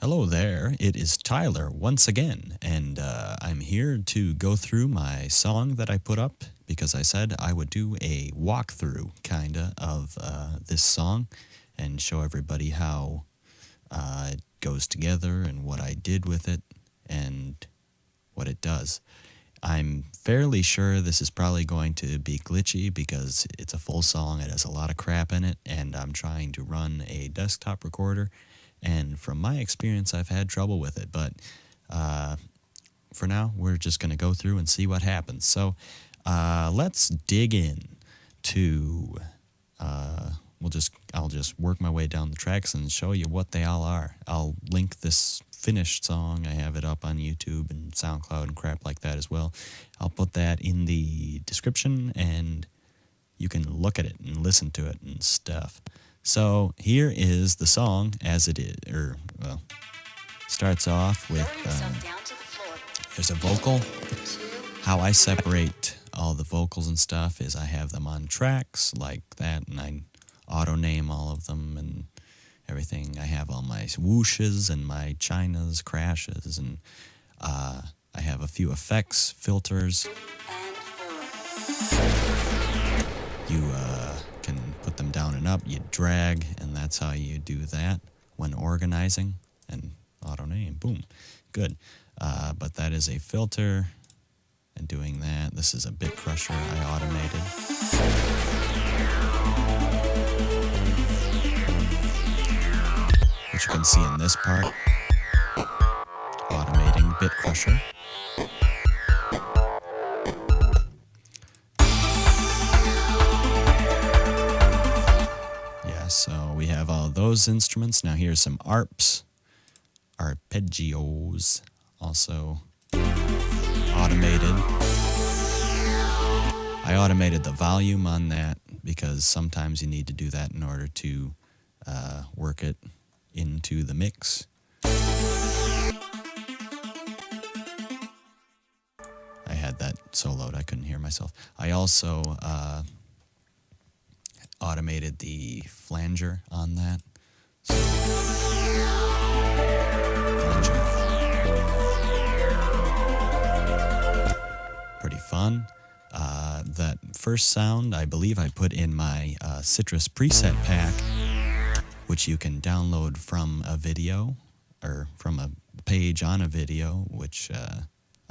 Hello there, it is Tyler once again, and I'm here to go through my song that I put up because I said I would do a walkthrough, kinda, of this song and show everybody how it goes together and what I did with it and what it does. I'm fairly sure this is probably going to be glitchy because it's a full song, it has a lot of crap in it, and I'm trying to run a desktop recorder. And from my experience, I've had trouble with it. But for now, we're just going to go through and see what happens. So let's dig in to, I'll just work my way down the tracks and show you what they all are. I'll link this finished song. I have it up on YouTube and SoundCloud and crap like that as well. I'll put that in the description and you can look at it and listen to it and stuff. So here is the song as it is, starts off with, there's a vocal. How I separate all the vocals and stuff is I have them on tracks like that, and I auto-name all of them and everything. I have all my whooshes and my chinas, crashes, and I have a few effects, filters. You can put them down and up, you drag, and that's how you do that when organizing, and auto-name, boom, good. But that is a filter, and doing that, this is a bit crusher I automated. Which you can see in this part, automating bit crusher. So we have all those instruments. Now here's some arpeggios, also automated. I automated the volume on that because sometimes you need to do that in order to work it into the mix. I had that soloed, I couldn't hear myself. I also automated the flanger on that. So, pretty fun. That first sound, I believe I put in my Sytrus Preset pack, which you can download from a video, or from a page on a video, which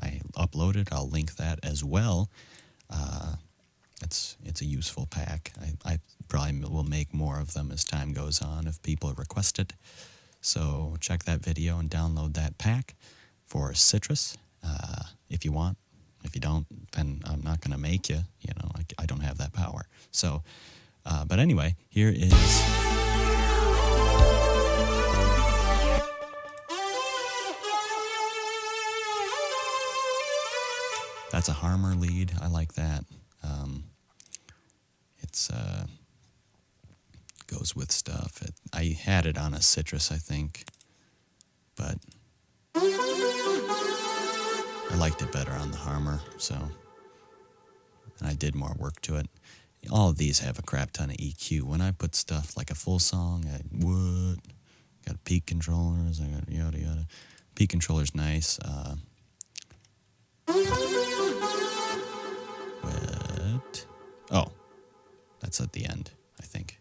I uploaded. I'll link that as well. It's a useful pack. I probably will make more of them as time goes on if people request it. So check that video and download that pack for Sytrus if you want. If you don't, then I'm not going to make you. You know, I don't have that power. So, but anyway, here is... That's a Harmer lead. I like that. It's goes with stuff. I had it on a Sytrus, I think, but I liked it better on the Harmer, so, and I did more work to it. All of these have a crap ton of EQ. When I put stuff like a full song, got peak controllers, I got yada yada. Peak controller's nice. Oh, that's at the end, I think,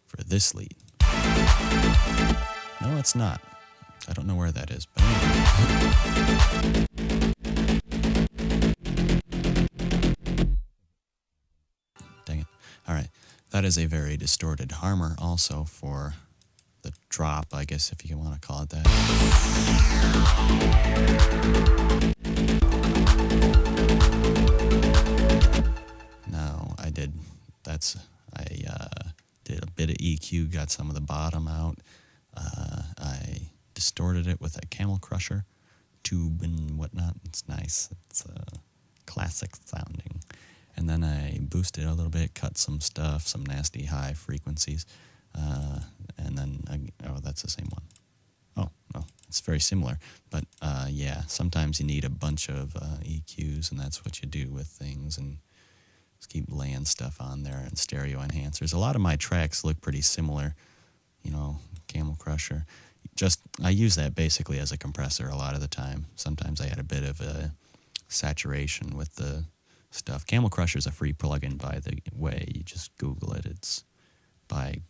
for this lead. No, it's not. I don't know where that is, but anyway. Dang it. All right, that is a very distorted Harmer also for the drop, I guess, if you want to call it that. I did a bit of EQ, got some of the bottom out. I distorted it with a Camel Crusher tube and whatnot. It's nice. It's classic sounding. And then I boosted a little bit, cut some stuff, some nasty high frequencies. And then, oh, that's the same one. Oh, no, it's very similar. But yeah, sometimes you need a bunch of EQs, and that's what you do with things. And just keep laying stuff on there, and stereo enhancers. A lot of my tracks look pretty similar, you know, Camel Crusher. I use that basically as a compressor a lot of the time. Sometimes I add a bit of a saturation with the stuff. Camel Crusher is a free plugin, by the way. You just Google it. It's by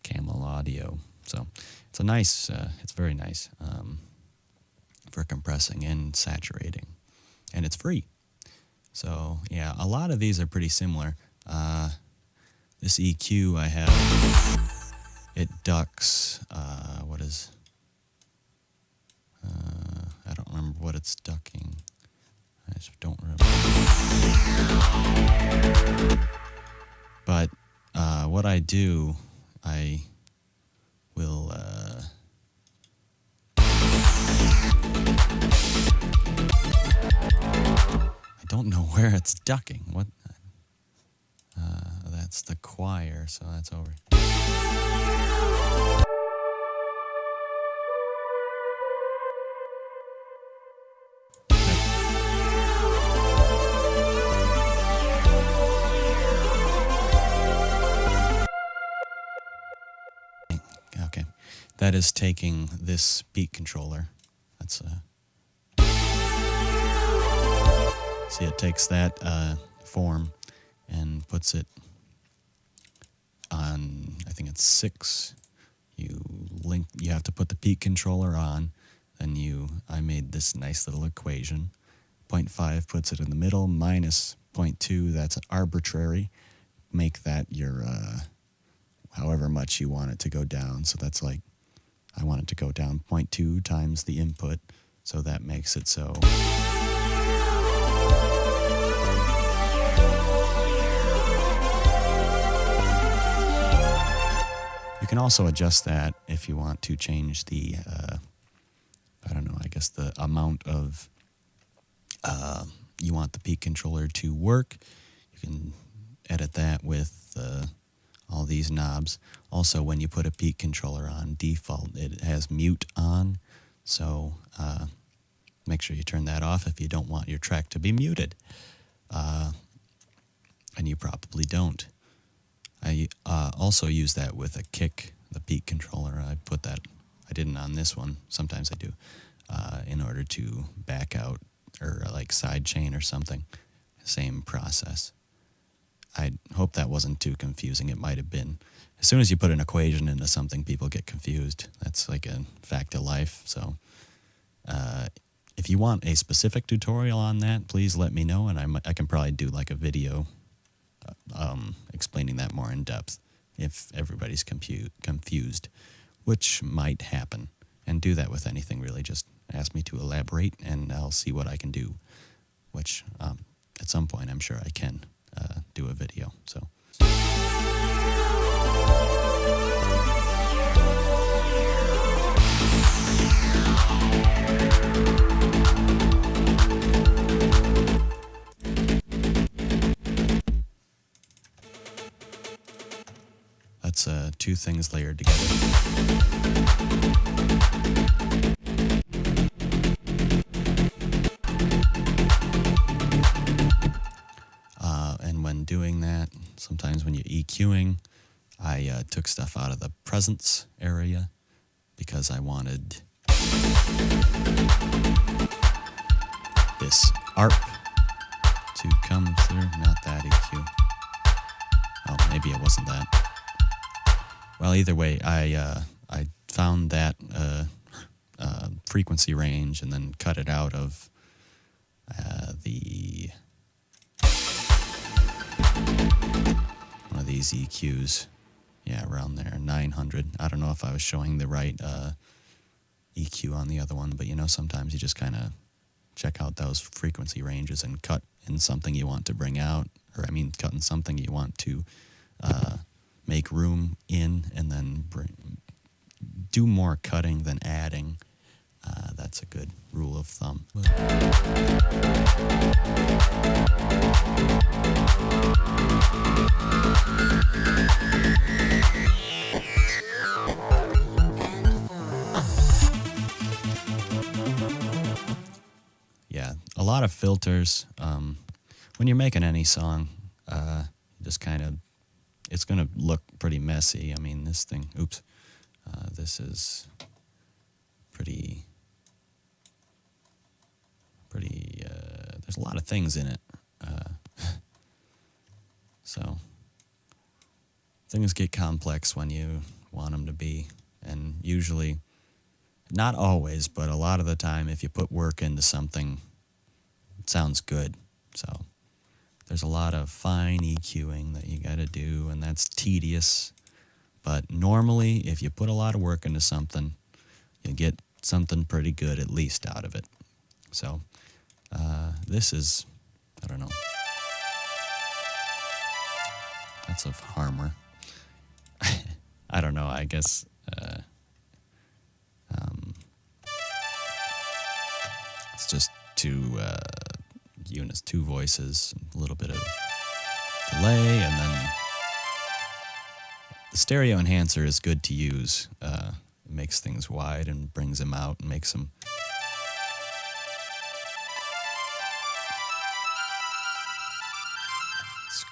Camel Audio. So it's a nice, it's very nice for compressing and saturating, and it's free. So yeah, a lot of these are pretty similar. This EQ I have, it ducks. I don't remember what it's ducking. I just don't remember. But what I do, I will. I don't know where it's ducking. What? That's the choir, so that's over. Okay, that is taking this beat controller. That's see, it takes that form and puts it on, I think it's 6. You have to put the peak controller on, then I made this nice little equation. 0.5 puts it in the middle, minus 0.2, that's arbitrary. Make that your, however much you want it to go down. So that's like, I want it to go down 0.2 times the input. So that makes it so. You can also adjust that if you want to change the, I don't know, I guess the amount of, you want the peak controller to work. You can edit that with all these knobs. Also, when you put a peak controller on default, it has mute on. So make sure you turn that off if you don't want your track to be muted. And you probably don't. I also use that with a kick, the peak controller. I didn't on this one. Sometimes I do, in order to back out or like side chain or something. Same process. I hope that wasn't too confusing. It might have been. As soon as you put an equation into something, people get confused. That's like a fact of life. So if you want a specific tutorial on that, please let me know, and I can probably do like a video explaining that more in depth if everybody's confused, which might happen. And do that with anything, really. Just ask me to elaborate, and I'll see what I can do, which at some point I'm sure I can do a video. So. That's two things layered together. And when doing that, sometimes when you're EQing, I took stuff out of the presence area because I wanted this ARP to come through. Not that EQ. Oh, maybe it wasn't that. Well, either way, I found that frequency range and then cut it out of one of these EQs. Yeah, around there, 900. I don't know if I was showing the right EQ on the other one, but sometimes you just kind of check out those frequency ranges and cut in something you want to bring out, or cut in something you want to make room in, and then do more cutting than adding. That's a good rule of thumb. Yeah, a lot of filters. When you're making any song, just kind of it's going to look pretty messy. I mean, this thing, oops, this is pretty, there's a lot of things in it. So things get complex when you want them to be. And usually, not always, but a lot of the time, if you put work into something, it sounds good. So there's a lot of fine EQing that you got to do, and that's tedious. But normally, if you put a lot of work into something, you get something pretty good at least out of it. So this is, I don't know. That's of Harmer. I don't know, I guess it's just two units, two voices, a little bit of delay, and then the stereo enhancer is good to use. It makes things wide and brings them out and makes them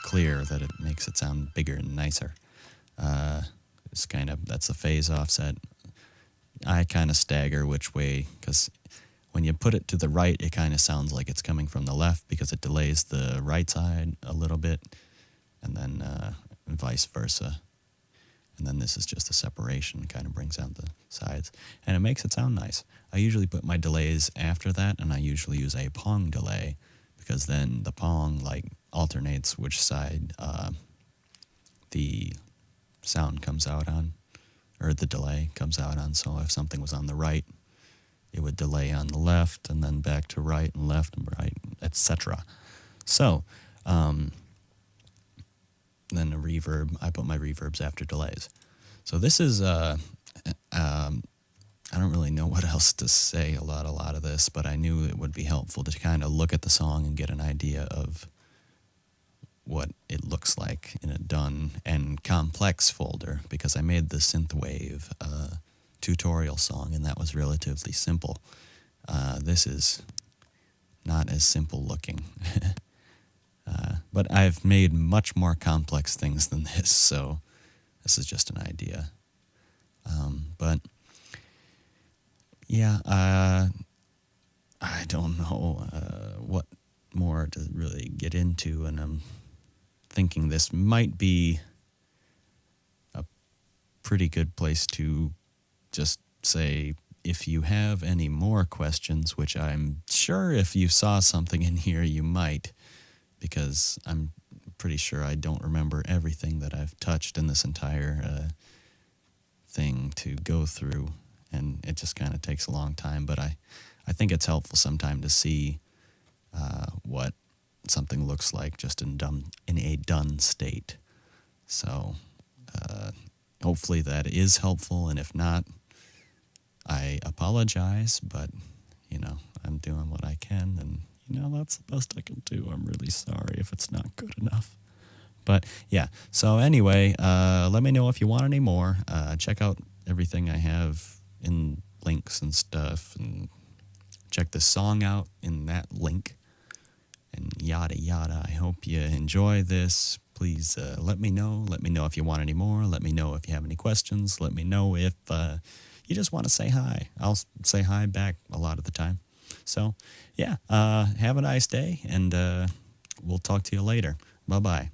clear, that it makes it sound bigger and nicer. It's kind of, that's the phase offset. I kind of stagger which way, because when you put it to the right, it kind of sounds like it's coming from the left because it delays the right side a little bit, and then vice versa. And then this is just a separation, kind of brings out the sides, and it makes it sound nice. I usually put my delays after that, and I usually use a Pong delay, because then the Pong like alternates which side the sound comes out on, or the delay comes out on. So if something was on the right, it would delay on the left, and then back to right and left and right, etc. So then the reverb, I put my reverbs after delays. So this is, I don't really know what else to say a lot of this, but I knew it would be helpful to kind of look at the song and get an idea of what it looks like in a done and complex folder, because I made the Synthwave tutorial song, and that was relatively simple. This is not as simple looking. But I've made much more complex things than this, so this is just an idea. But yeah, I don't know what more to really get into, and I'm thinking this might be a pretty good place to just say, if you have any more questions, which I'm sure if you saw something in here you might, because I'm pretty sure I don't remember everything that I've touched in this entire thing to go through, and it just kind of takes a long time. But I think it's helpful sometime to see what something looks like just in a done state. So hopefully that is helpful, and if not, I apologize, but I'm doing what I can, and that's the best I can do. I'm really sorry if it's not good enough. But yeah, so anyway, let me know if you want any more. Check out everything I have in links and stuff, and check the song out in that link, and yada yada. I hope you enjoy this. Please let me know. Let me know if you want any more. Let me know if you have any questions. Let me know if you just want to say hi. I'll say hi back a lot of the time. So yeah, have a nice day, and we'll talk to you later. Bye-bye.